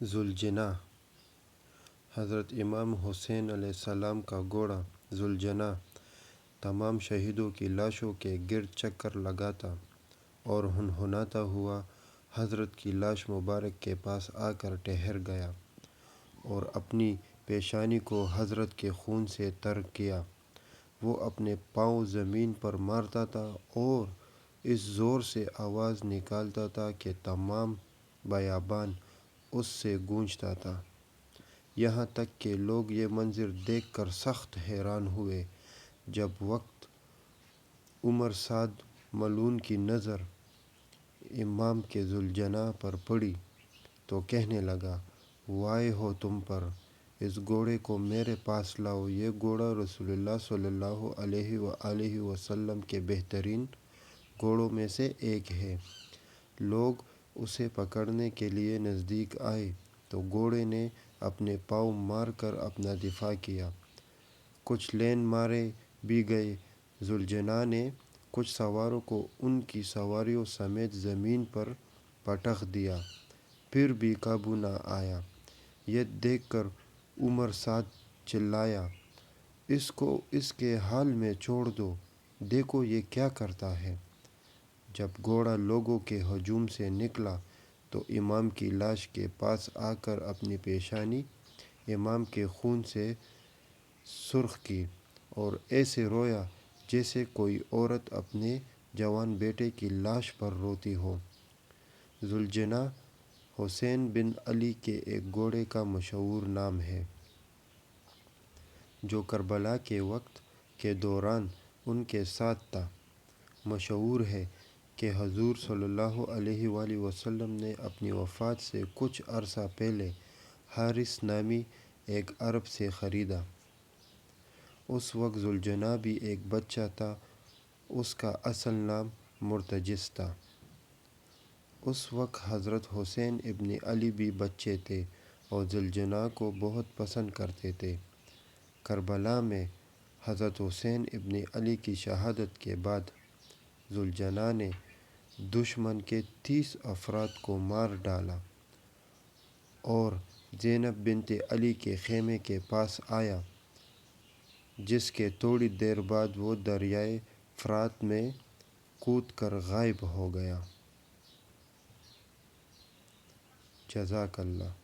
ذوالجناح حضرت امام حسین علیہ السلام کا گھوڑا ذوالجناح تمام شہیدوں کی لاشوں کے گرد چکر لگاتا اور ہنہناتا ہوا حضرت کی لاش مبارک کے پاس آ کر ٹھہر گیا اور اپنی پیشانی کو حضرت کے خون سے تر کیا۔ وہ اپنے پاؤں زمین پر مارتا تھا اور اس زور سے آواز نکالتا تھا کہ تمام بیابان اس سے گونجتا تھا، یہاں تک کہ لوگ یہ منظر دیکھ کر سخت حیران ہوئے۔ جب وقت عمر سعد ملعون کی نظر امام کے ذوالجناح پر پڑی تو کہنے لگا، وائے ہو تم پر! اس گھوڑے کو میرے پاس لاؤ، یہ گھوڑا رسول اللہ صلی اللہ علیہ وآلہ وسلم کے بہترین گھوڑوں میں سے ایک ہے۔ لوگ اسے پکڑنے کے لیے نزدیک آئے تو گھوڑے نے اپنے پاؤں مار کر اپنا دفاع کیا۔ کچھ لین مارے بھی گئے۔ ذوالجناح نے کچھ سواروں کو ان کی سواریوں سمیت زمین پر پٹخ دیا، پھر بھی قابو نہ آیا۔ یہ دیکھ کر عمر سعد چلایا، اس کو اس کے حال میں چھوڑ دو، دیکھو یہ کیا کرتا ہے۔ جب گھوڑا لوگوں کے ہجوم سے نکلا تو امام کی لاش کے پاس آ کر اپنی پیشانی امام کے خون سے سرخ کی اور ایسے رویا جیسے کوئی عورت اپنے جوان بیٹے کی لاش پر روتی ہو۔ ذوالجناح حسین بن علی کے ایک گھوڑے کا مشہور نام ہے، جو کربلا کے وقت کے دوران ان کے ساتھ تھا۔ مشہور ہے کہ حضور صلی اللہ علیہ وآلہ وسلم نے اپنی وفات سے کچھ عرصہ پہلے حارث نامی ایک عرب سے خریدا۔ اس وقت ذوالجناح بھی ایک بچہ تھا، اس کا اصل نام مرتجس تھا۔ اس وقت حضرت حسین ابن علی بھی بچے تھے اور ذوالجناح کو بہت پسند کرتے تھے۔ کربلا میں حضرت حسین ابن علی کی شہادت کے بعد ذوالجناح نے دشمن کے 30 افراد کو مار ڈالا اور زینب بنت علی کے خیمے کے پاس آیا، جس کے تھوڑی دیر بعد وہ دریائے فرات میں کود کر غائب ہو گیا۔ جزاک اللہ۔